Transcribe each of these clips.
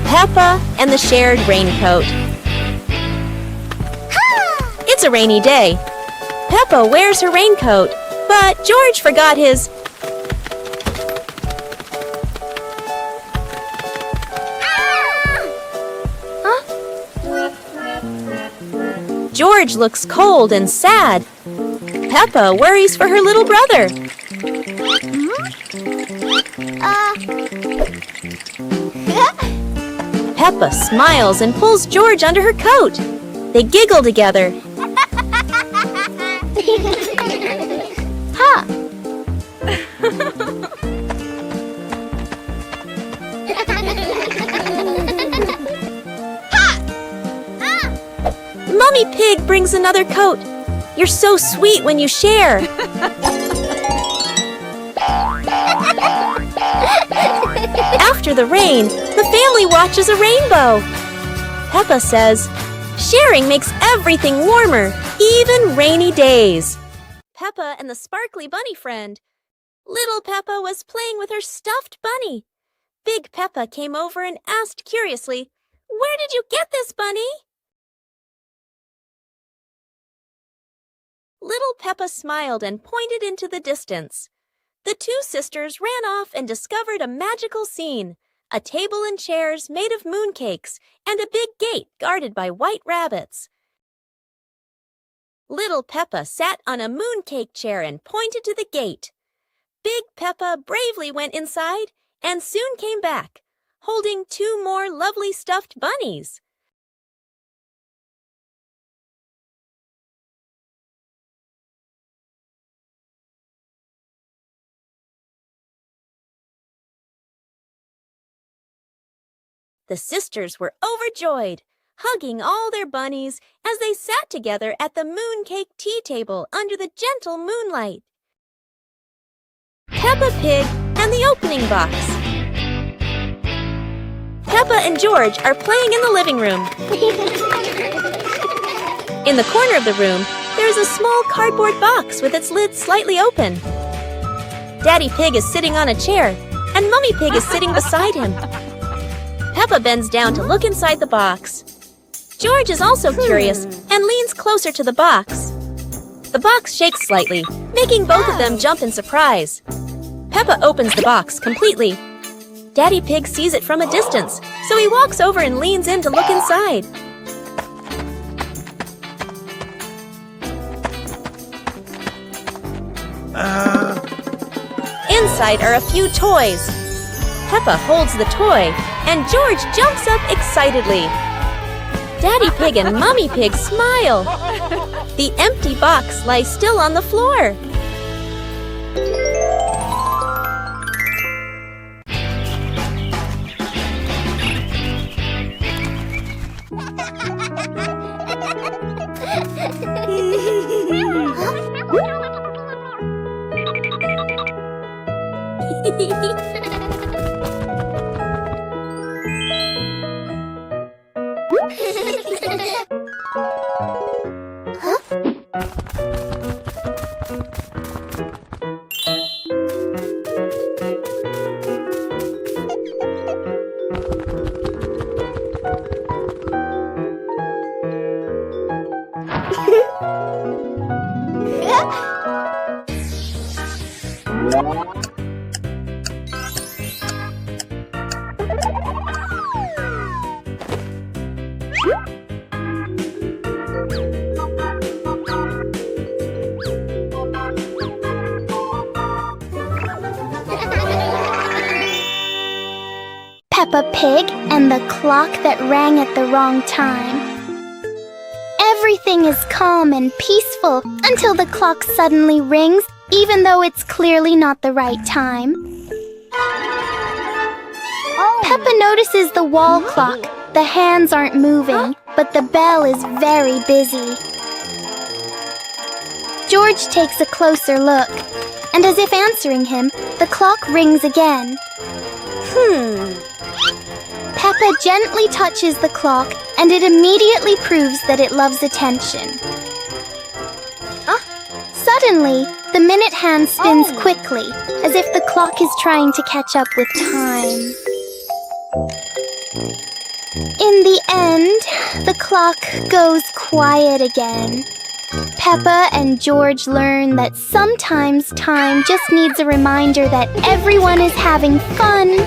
Peppa and the shared raincoat. It's a rainy day. Peppa wears her raincoat, but George forgot his. George looks cold and sad. Peppa worries for her little brother. Peppa smiles and pulls George under her coat. They giggle together. Ha! Mummy Pig brings another coat. You're so sweet when you share. After the rain, the family watches a rainbow. Peppa says, sharing makes everything warmer, even rainy days. Peppa and the sparkly bunny friend. Little Peppa was playing with her stuffed bunny. Big Peppa came over and asked curiously, "Where did you get this bunny?" Little Peppa smiled and pointed into the distance. The two sisters ran off and discovered a magical scene, a table and chairs made of mooncakes and a big gate guarded by white rabbits. Little Peppa sat on a mooncake chair and pointed to the gate. Big Peppa bravely went inside and soon came back, holding two more lovely stuffed bunnies. The sisters were overjoyed, hugging all their bunnies as they sat together at the mooncake tea table under the gentle moonlight. Peppa Pig and the opening box. Peppa and George are playing in the living room. In the corner of the room, there is a small cardboard box with its lid slightly open. Daddy Pig is sitting on a chair, and Mummy Pig is sitting beside him. Peppa bends down to look inside the box. George is also curious and leans closer to the box. The box shakes slightly, making both of them jump in surprise. Peppa opens the box completely. Daddy Pig sees it from a distance, so he walks over and leans in to look inside. Inside are a few toys. Peppa holds the toy, and George jumps up excitedly. Daddy Pig and Mummy Pig smile. The empty box lies still on the floor. Peppa Pig and the clock that rang at the wrong time. Everything is calm and peaceful until the clock suddenly rings, even though it's clearly not the right time. Peppa notices the wall clock. The hands aren't moving, but the bell is very busy. George takes a closer look, and as if answering him, the clock rings again. Peppa gently touches the clock, and it immediately proves that it loves attention. Suddenly, the minute hand spins quickly, as if the clock is trying to catch up with time. In the end, the clock goes quiet again. Peppa and George learn that sometimes time just needs a reminder that everyone is having fun.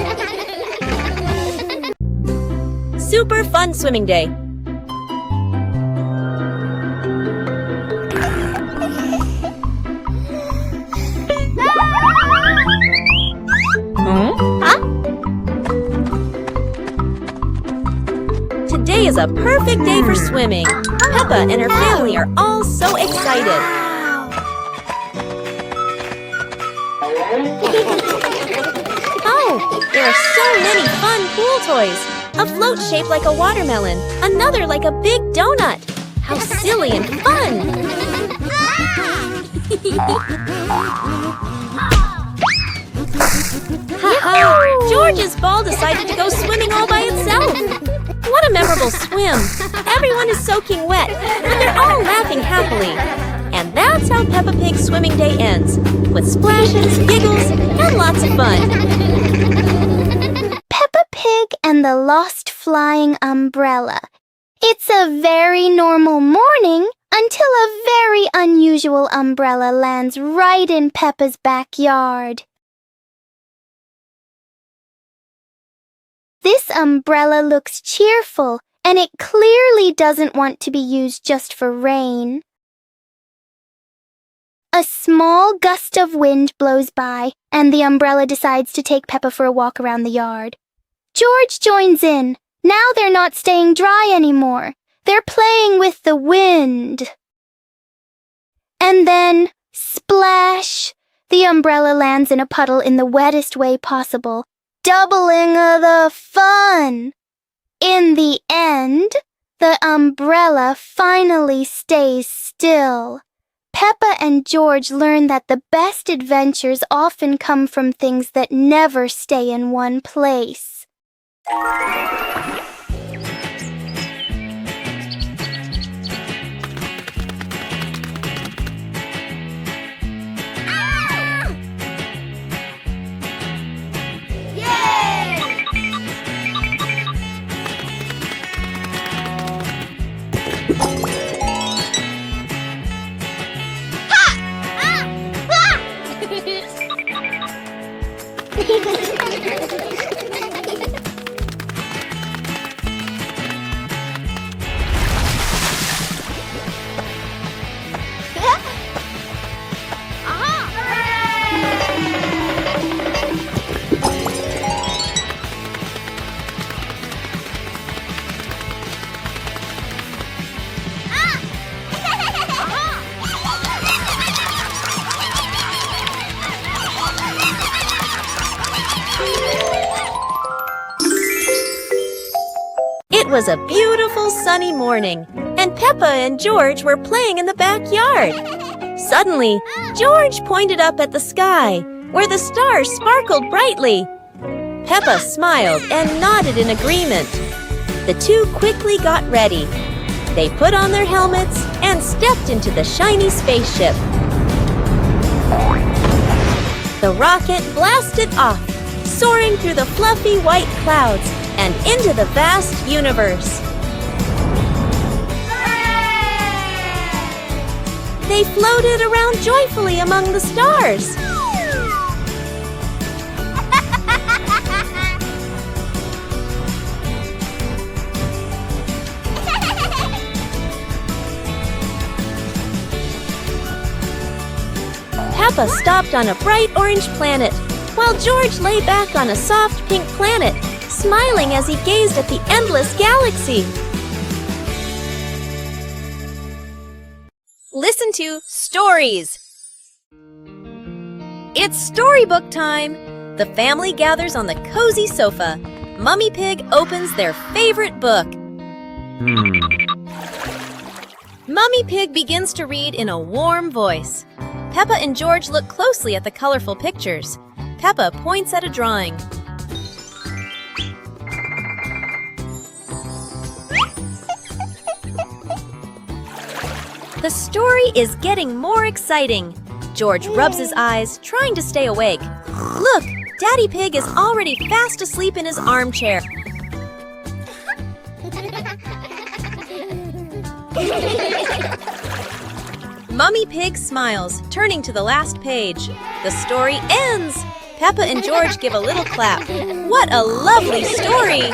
Super fun swimming day. Today is a perfect day for swimming. Peppa and her family are all so excited. Oh, there are so many fun pool toys. A float shaped like a watermelon, another like a big donut. How silly and fun! Ha-ha! George's ball decided to go swimming all by itself. What a memorable swim! Everyone is soaking wet, but they're all laughing happily. And that's how Peppa Pig's swimming day ends, with splashes, giggles, and lots of fun. Peppa Pig and the Lost Flying Umbrella. It's a very normal morning until a very unusual umbrella lands right in Peppa's backyard. This umbrella looks cheerful, and it clearly doesn't want to be used just for rain. A small gust of wind blows by, and the umbrella decides to take Peppa for a walk around the yard. George joins in. Now they're not staying dry anymore. They're playing with the wind. And then, splash! The umbrella lands in a puddle in the wettest way possible, doubling the fun. In the end, the umbrella finally stays still. Peppa and George learn that the best adventures often come from things that never stay in one place. It was a beautiful sunny morning, and Peppa and George were playing in the backyard. Suddenly, George pointed up at the sky, where the stars sparkled brightly. Peppa smiled and nodded in agreement. The two quickly got ready. They put on their helmets and stepped into the shiny spaceship. The rocket blasted off, soaring through the fluffy white clouds and into the vast universe. They floated around joyfully among the stars. Peppa stopped on a bright orange planet, while George lay back on a soft pink planet, smiling as he gazed at the endless galaxy. Listen to Stories. It's storybook time. The family gathers on the cozy sofa. Mummy Pig opens their favorite book. Mummy Pig begins to read in a warm voice. Peppa and George look closely at the colorful pictures. Peppa points at a drawing. The story is getting more exciting. George rubs his eyes, trying to stay awake. Look, Daddy Pig is already fast asleep in his armchair. Mummy Pig smiles, turning to the last page. The story ends! Peppa and George give a little clap. What a lovely story!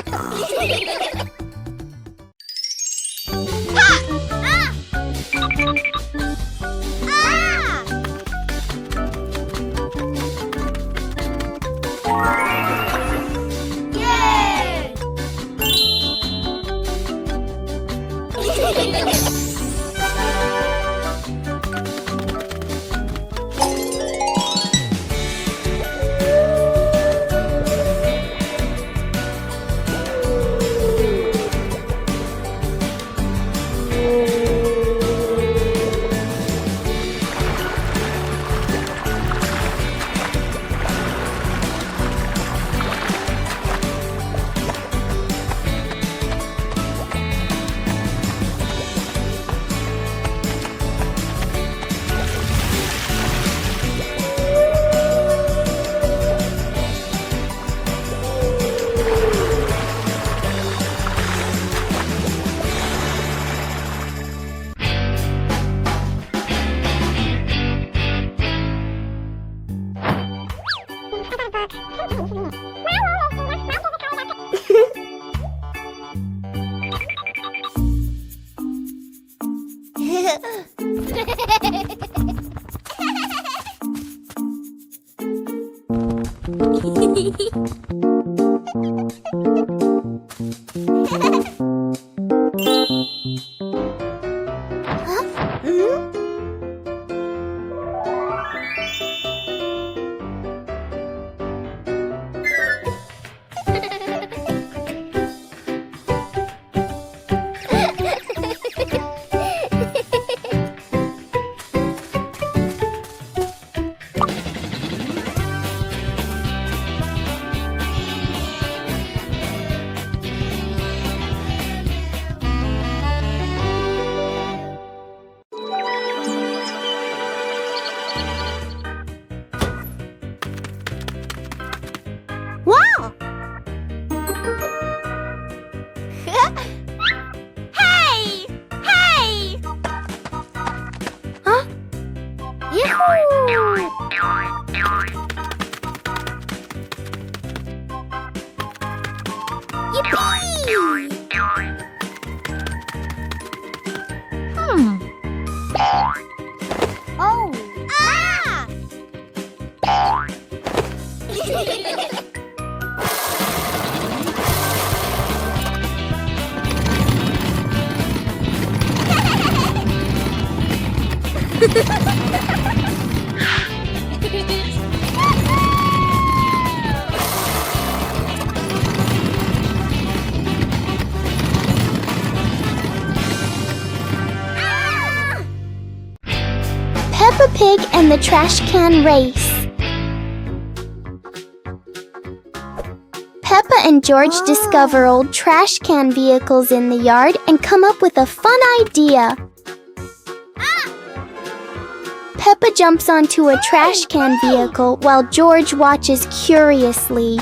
Peppa Pig and the Trash Can Race. Peppa and George discover old trash can vehicles in the yard and come up with a fun idea. Peppa jumps onto a trash can vehicle while George watches curiously.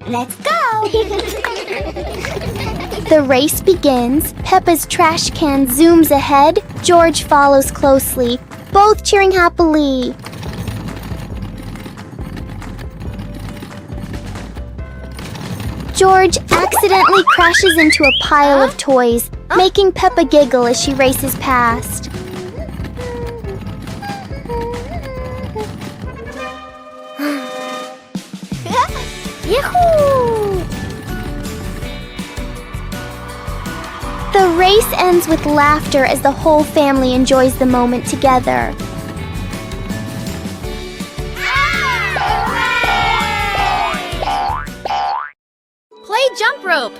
Let's go! The race begins. Peppa's trash can zooms ahead. George follows closely, both cheering happily. George accidentally crashes into a pile of toys, making Peppa giggle as she races past. Yahoo! The race ends with laughter as the whole family enjoys the moment together. Play jump rope!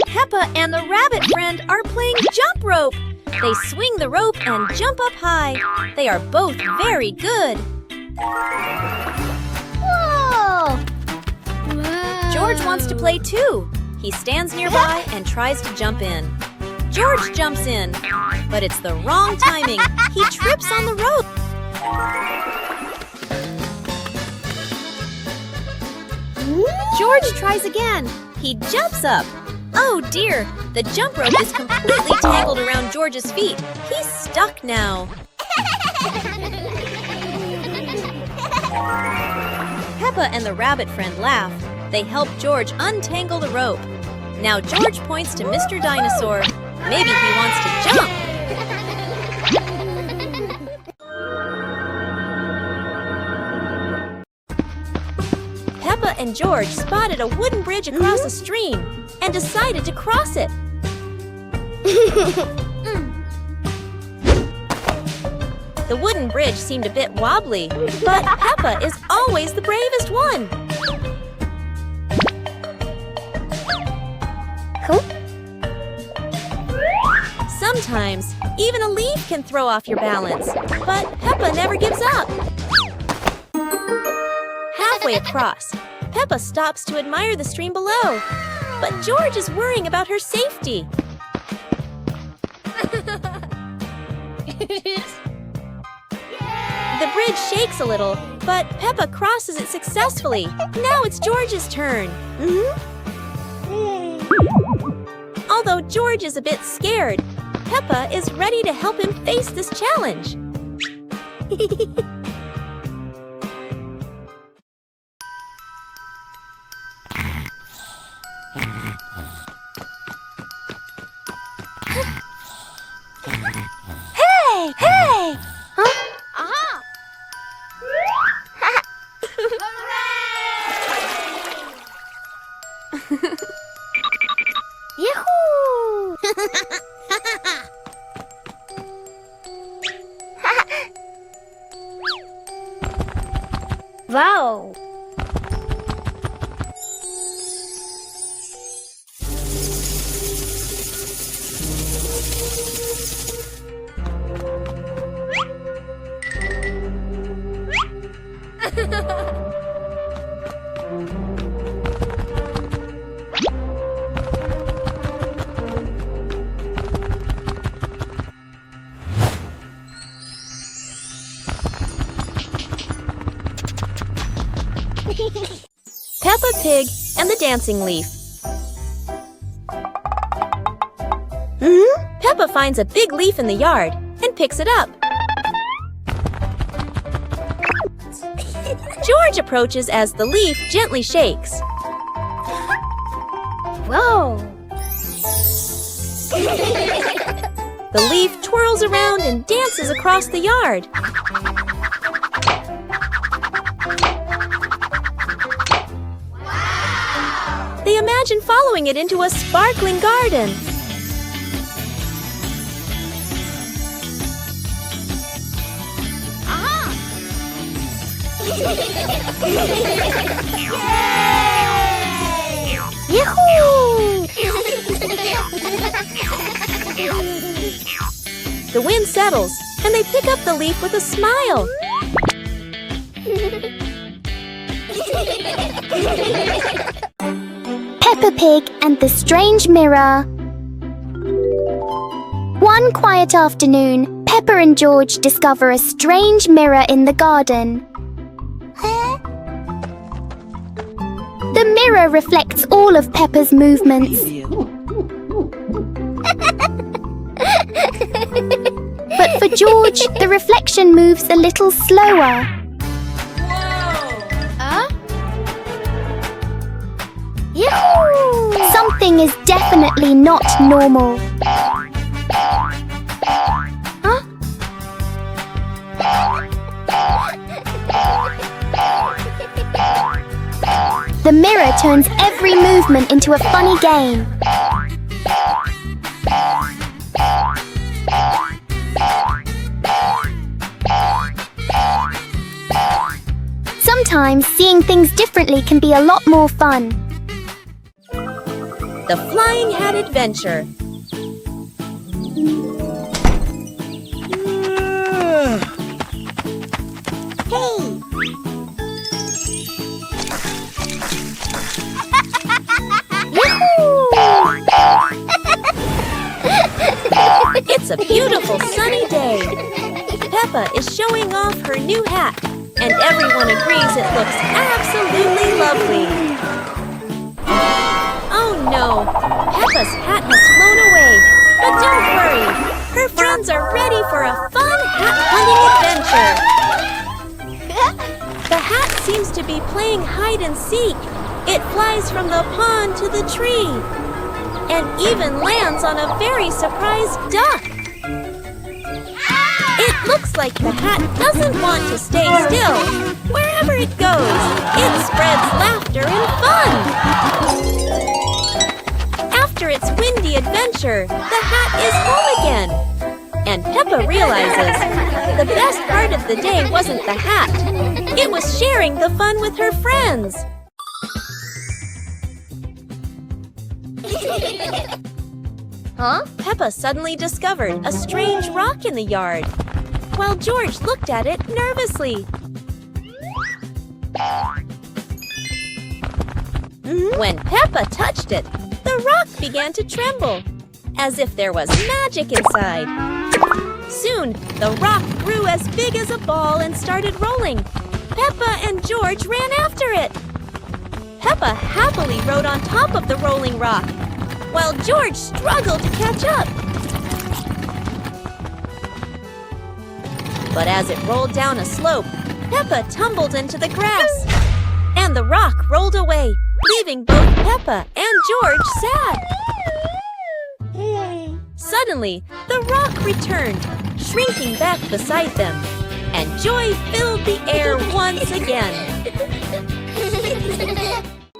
Peppa and the rabbit friend are playing jump rope! They swing the rope and jump up high. They are both very good. Whoa! George wants to play too. He stands nearby and tries to jump in. George jumps in, but it's the wrong timing. He trips on the rope. George tries again. He jumps up. Oh dear, the jump rope is completely tangled around George's feet. He's stuck now. Peppa and the rabbit friend laugh. They help George untangle the rope. Now George points to Mr. Dinosaur. Maybe he wants to jump. Peppa and George spotted a wooden bridge across a stream and decided to cross it. The wooden bridge seemed a bit wobbly, but Peppa is always the bravest one. Sometimes, even a leaf can throw off your balance, but Peppa never gives up. Halfway across, Peppa stops to admire the stream below, but George is worrying about her safety. The bridge shakes a little, but Peppa crosses it successfully. Now it's George's turn. Although George is a bit scared, Peppa is ready to help him face this challenge. Hey! Hey! Huh? Aha! Yahoo! Wow! Peppa Pig and the Dancing Leaf. Peppa finds a big leaf in the yard and picks it up. George approaches as the leaf gently shakes. Whoa! The leaf twirls around and dances across the yard. They imagine following it into a sparkling garden. Yahoo! The wind settles, and they pick up the leaf with a smile. Peppa Pig and the Strange Mirror. One quiet afternoon, Peppa and George discover a strange mirror in the garden. The mirror reflects all of Peppa's movements. But for George, the reflection moves a little slower. Yahoo! Something is definitely not normal. Huh? The mirror turns every movement into a funny game. Sometimes seeing things differently can be a lot more fun. The Flying Hat Adventure. It's a beautiful sunny day. Peppa is showing off her new hat, and everyone agrees it looks absolutely lovely. hat seems to be playing hide and seek. It flies from the pond to the tree and even lands on a very surprised duck. It looks like the hat doesn't want to stay still. Wherever it goes, it spreads laughter and fun. After its windy adventure, the hat is home again. And Peppa realizes the best part of the day wasn't the hat. It was sharing the fun with her friends. Huh? Peppa suddenly discovered a strange rock in the yard, while George looked at it nervously. When Peppa touched it, the rock began to tremble, as if there was magic inside. Soon, the rock grew as big as a ball and started rolling. Peppa and George ran after it. Peppa happily rode on top of the rolling rock, while George struggled to catch up. But as it rolled down a slope, Peppa tumbled into the grass, and the rock rolled away, leaving both Peppa and George sad. Suddenly, the rock returned, shrinking back beside them, and joy filled the air once again.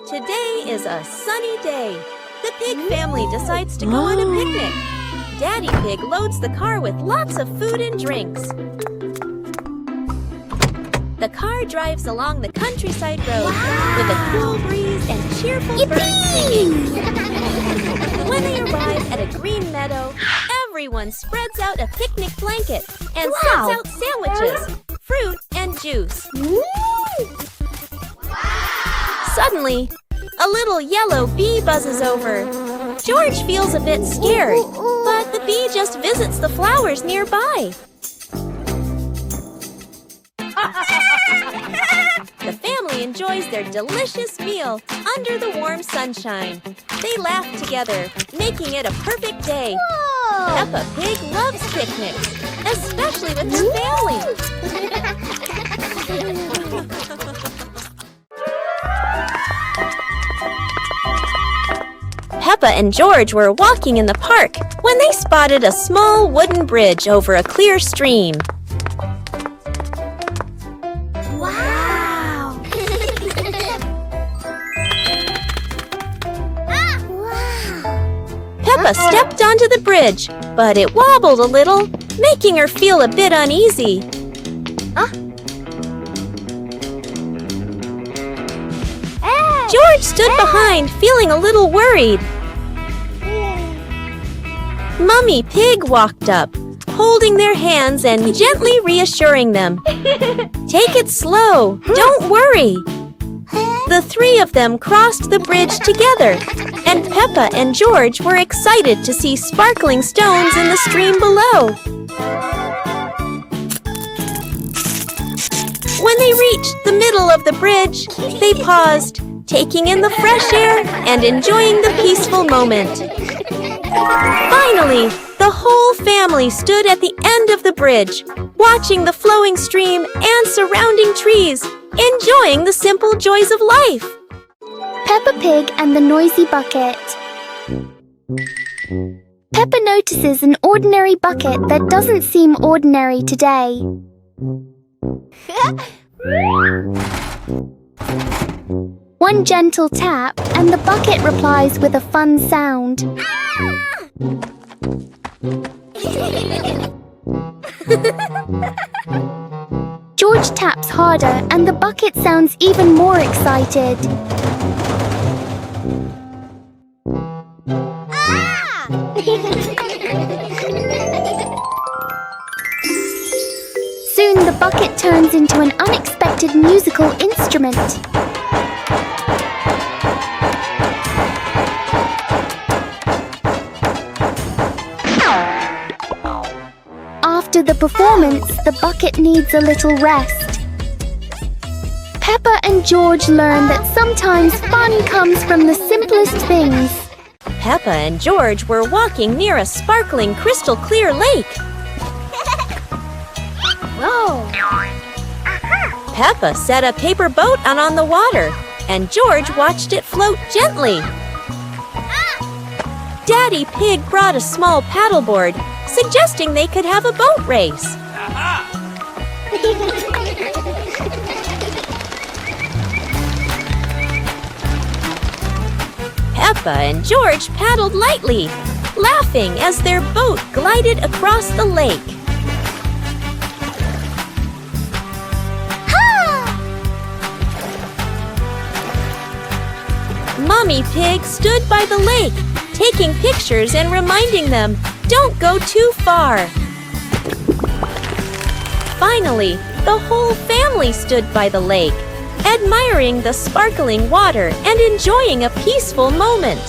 Today is a sunny day. The pig family decides to go on a picnic. Daddy Pig loads the car with lots of food and drinks. The car drives along the countryside road with a cool breeze and cheerful birds singing. When they arrive at a green meadow, everyone spreads out a picnic blanket and sets out sandwiches, fruit, and juice. Suddenly, a little yellow bee buzzes over. George feels a bit scared, but the bee just visits the flowers nearby. The family enjoys their delicious meal under the warm sunshine. They laugh together, making it a perfect day. Whoa! Peppa Pig loves picnics, especially with her family. Peppa and George were walking in the park when they spotted a small wooden bridge over a clear stream. Wow! Peppa stepped onto the bridge, but it wobbled a little, making her feel a bit uneasy. George stood behind, feeling a little worried. Mummy Pig walked up, holding their hands and gently reassuring them. Take it slow, don't worry. The three of them crossed the bridge together, and Peppa and George were excited to see sparkling stones in the stream below. When they reached the middle of the bridge, they paused, taking in the fresh air and enjoying the peaceful moment. Finally, the whole family stood at the end of the bridge, watching the flowing stream and surrounding trees, enjoying the simple joys of life. Peppa Pig and the Noisy Bucket. Peppa notices an ordinary bucket that doesn't seem ordinary today. One gentle tap, and the bucket replies with a fun sound. George taps harder, and the bucket sounds even more excited. Soon the bucket turns into an unexpected musical instrument. After the performance, the bucket needs a little rest. Peppa and George learn that sometimes fun comes from the simplest things. Peppa and George were walking near a sparkling crystal clear lake. Whoa! Peppa set a paper boat out on the water, and George watched it float gently. Daddy Pig brought a small paddleboard, suggesting they could have a boat race. Peppa and George paddled lightly, laughing as their boat glided across the lake. Mommy Pig stood by the lake, taking pictures and reminding them, "Don't go too far." Finally, the whole family stood by the lake, admiring the sparkling water and enjoying a peaceful moment.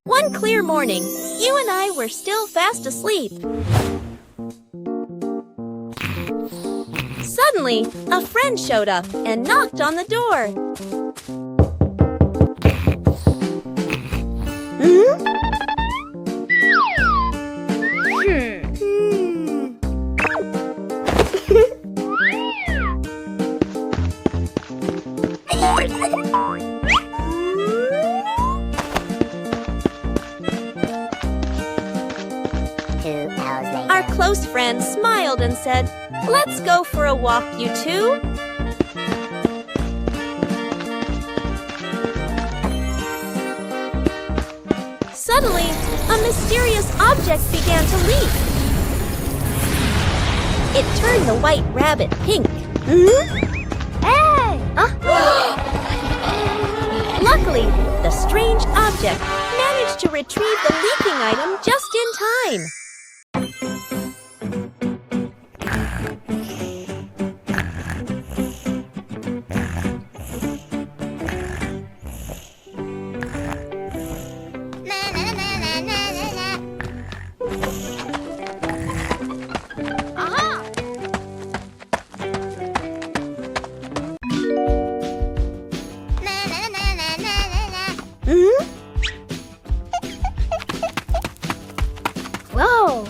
One clear morning, you and I were still fast asleep. Suddenly, a friend showed up and knocked on the door. Our close friend smiled and said, "Let's go for a walk, you two." Suddenly, a mysterious object began to leap. It turned the white rabbit pink. Hey! Luckily, the strange object managed to retrieve the leaking item just in time. Whoa!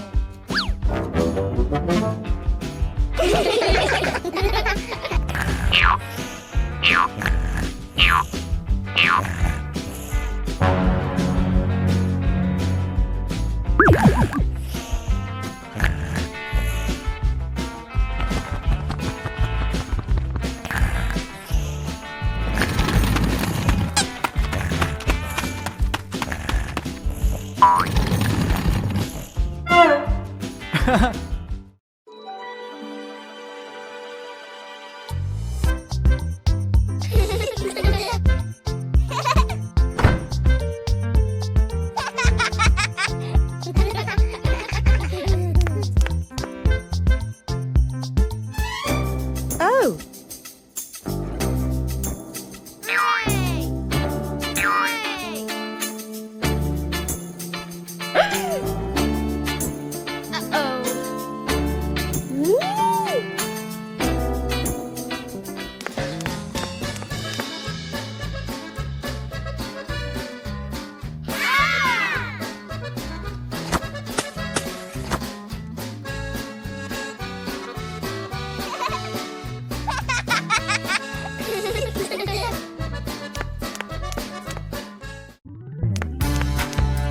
Oh!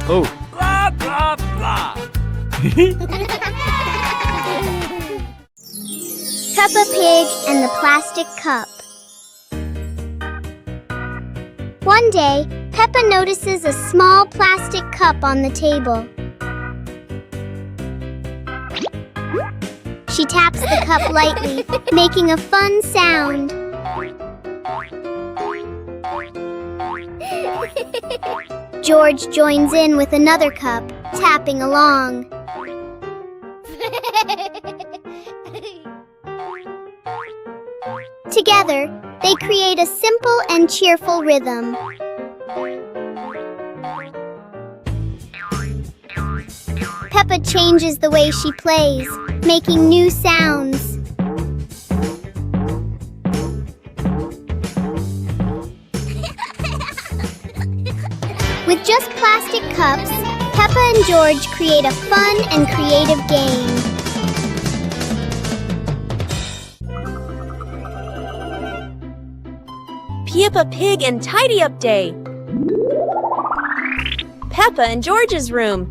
Oh. Blah, blah, blah. Peppa Pig and the Plastic Cup. One day, Peppa notices a small plastic cup on the table. She taps the cup lightly, making a fun sound. George joins in with another cup, tapping along. Together, they create a simple and cheerful rhythm. Peppa changes the way she plays, making new sounds. With just plastic cups, Peppa and George create a fun and creative game. Peppa Pig and Tidy Up Day. Peppa and George's room.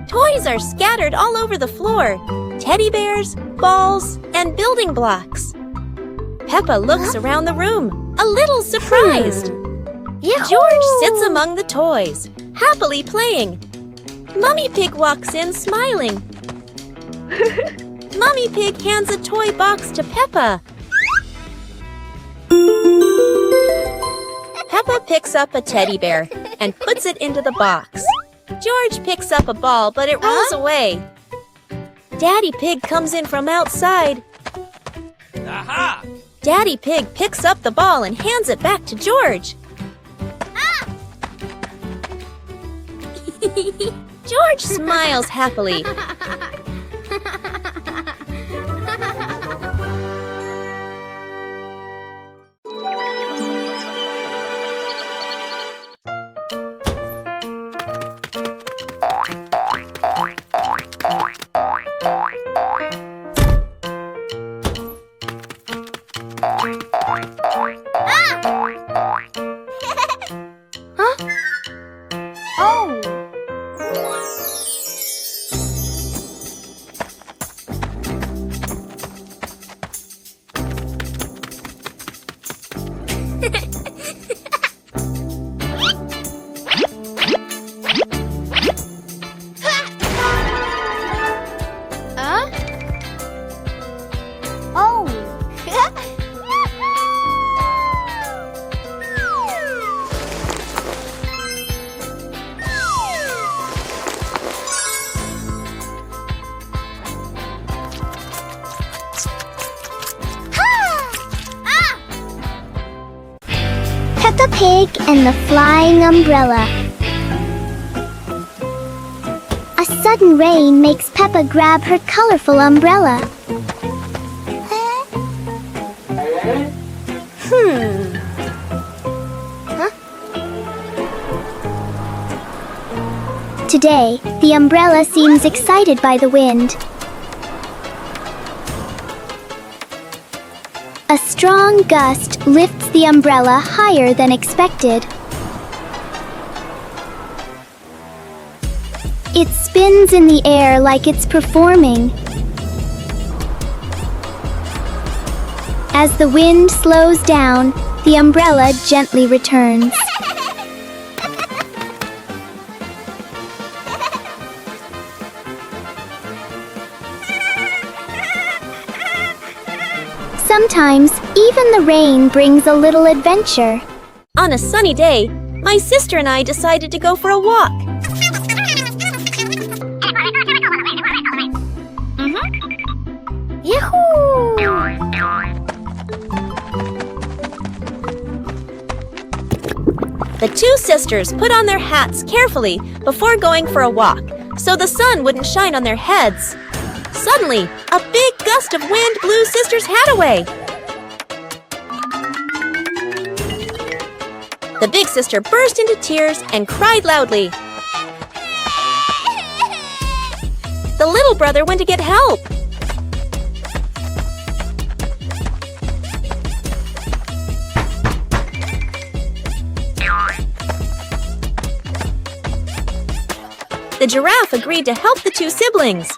Toys are scattered all over the floor. Teddy bears, balls, and building blocks. Peppa looks around the room, a little surprised. George sits among the toys, happily playing. Mummy Pig walks in smiling. Mummy Pig hands a toy box to Peppa. Peppa picks up a teddy bear and puts it into the box. George picks up a ball, but it rolls away. Daddy Pig comes in from outside. Aha! Daddy Pig picks up the ball and hands it back to George. George smiles happily. Peppa Pig and the Flying Umbrella. A sudden rain makes Peppa grab her colorful umbrella. Today, the umbrella seems excited by the wind. A strong gust lifts the umbrella higher than expected. It spins in the air like it's performing. As the wind slows down, the umbrella gently returns. Sometimes, even the rain brings a little adventure. On a sunny day, my sister and I decided to go for a walk. Yahoo! The two sisters put on their hats carefully before going for a walk, so the sun wouldn't shine on their heads. Suddenly, a big gust of wind blew Sister's hat away. The big sister burst into tears and cried loudly. The little brother went to get help. The giraffe agreed to help the two siblings.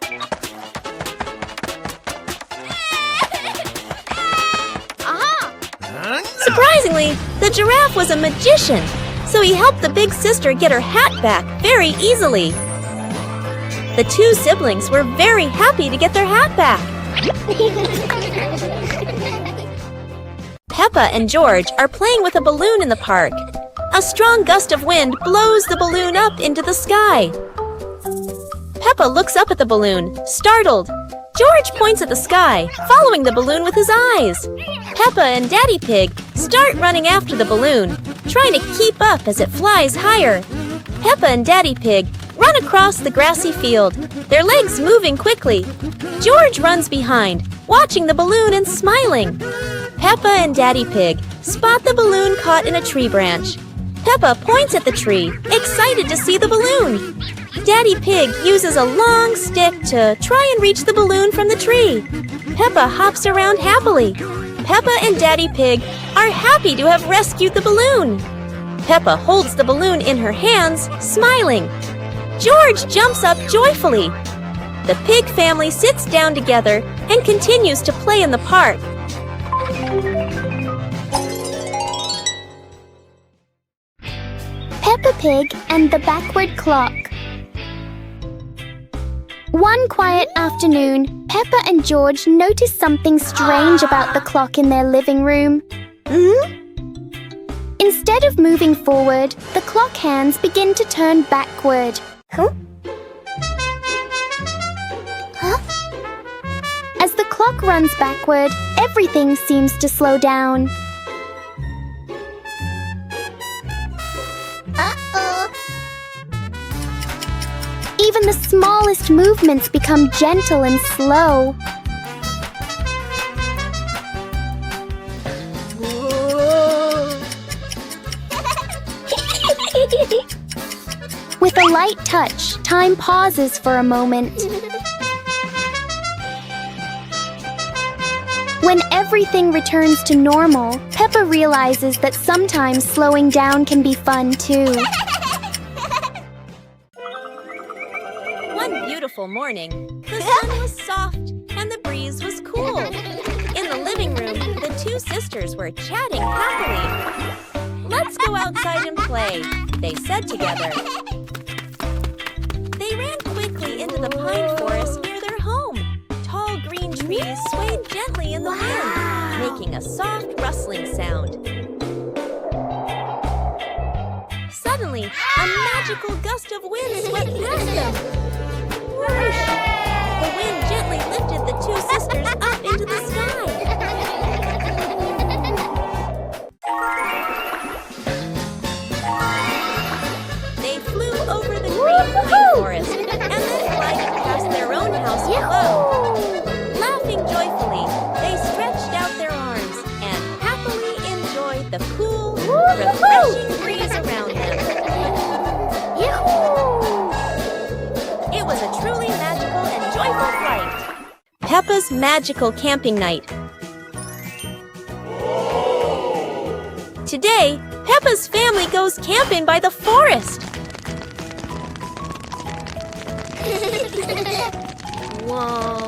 Surprisingly, the giraffe was a magician, so he helped the big sister get her hat back very easily. The two siblings were very happy to get their hat back. Peppa and George are playing with a balloon in the park. A strong gust of wind blows the balloon up into the sky. Peppa looks up at the balloon, startled. George points at the sky, following the balloon with his eyes. Peppa and Daddy Pig start running after the balloon, trying to keep up as it flies higher. Peppa and Daddy Pig run across the grassy field, their legs moving quickly. George runs behind, watching the balloon and smiling. Peppa and Daddy Pig spot the balloon caught in a tree branch. Peppa points at the tree, excited to see the balloon. Daddy Pig uses a long stick to try and reach the balloon from the tree. Peppa hops around happily. Peppa and Daddy Pig are happy to have rescued the balloon. Peppa holds the balloon in her hands, smiling. George jumps up joyfully. The pig family sits down together and continues to play in the park. Peppa Pig and the Backward Clock. One quiet afternoon, Peppa and George noticed something strange about the clock in their living room. Instead of moving forward, the clock hands begin to turn backward. As the clock runs backward, everything seems to slow down. Even the smallest movements become gentle and slow. With a light touch, time pauses for a moment. When everything returns to normal, Peppa realizes that sometimes slowing down can be fun too. One beautiful morning, the sun was soft and the breeze was cool. In the living room, the two sisters were chatting happily. "Let's go outside and play," they said together. They ran quickly into the pine forest near their home. Tall green trees swayed gently in the wind, making a soft rustling sound. Suddenly, a magical gust of wind swept past them. Whoosh! The wind gently lifted the two sisters up into the sky. They flew over the green pine forest and then glided past their own house below. Laughing joyfully, they stretched out their arms and happily enjoyed the cool, refreshing breeze around them. It was a truly magical and joyful flight. Peppa's magical camping night. Today, Peppa's family goes camping by the forest. Whoa.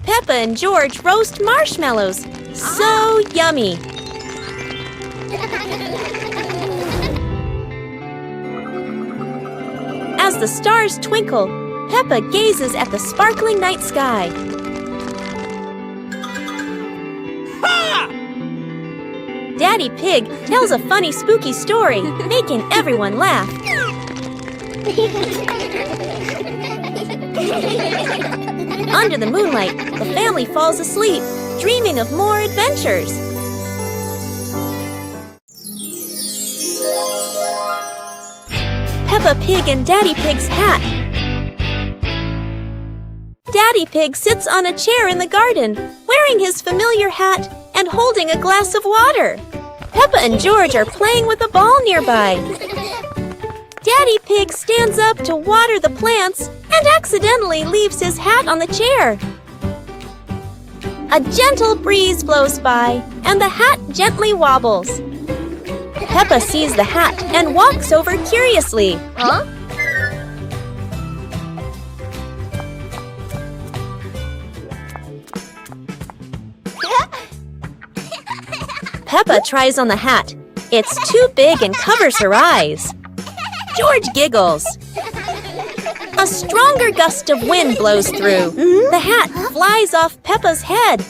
Peppa and George roast marshmallows. So yummy. As the stars twinkle, Peppa gazes at the sparkling night sky. Daddy Pig tells a funny, spooky story, making everyone laugh. Under the moonlight, the family falls asleep, dreaming of more adventures. Peppa Pig and Daddy Pig's hat. Daddy Pig sits on a chair in the garden, wearing his familiar hat and holding a glass of water. Peppa and George are playing with a ball nearby. Daddy Pig stands up to water the plants and accidentally leaves his hat on the chair. A gentle breeze blows by and the hat gently wobbles. Peppa sees the hat and walks over curiously. Huh? Peppa tries on the hat. It's too big and covers her eyes. George giggles. A stronger gust of wind blows through. The hat flies off Peppa's head.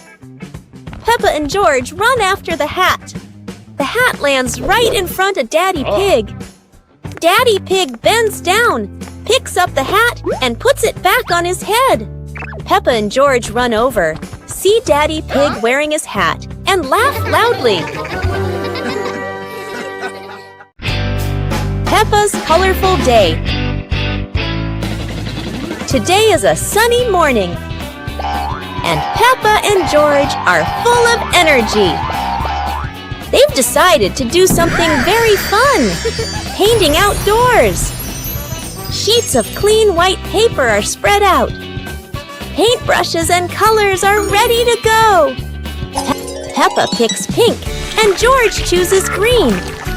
Peppa and George run after the hat. The hat lands right in front of Daddy Pig. Daddy Pig bends down, picks up the hat, and puts it back on his head. Peppa and George run over, see Daddy Pig wearing his hat, and laugh loudly. Peppa's colorful day. Today is a sunny morning, and Peppa and George are full of energy. They've decided to do something very fun, painting outdoors. Sheets of clean white paper are spread out. Paintbrushes and colors are ready to go. Peppa picks pink and George chooses green,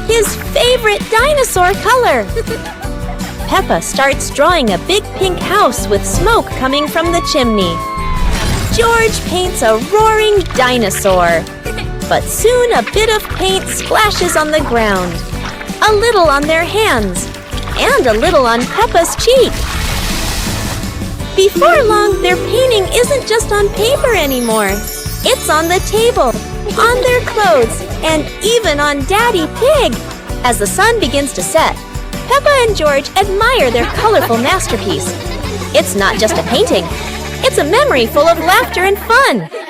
his favorite dinosaur color. Peppa starts drawing a big pink house with smoke coming from the chimney. George paints a roaring dinosaur. But soon a bit of paint splashes on the ground, a little on their hands, and a little on Peppa's cheek. Before long, their painting isn't just on paper anymore. It's on the table, on their clothes, and even on Daddy Pig. As the sun begins to set, Peppa and George admire their colorful masterpiece. It's not just a painting. It's a memory full of laughter and fun.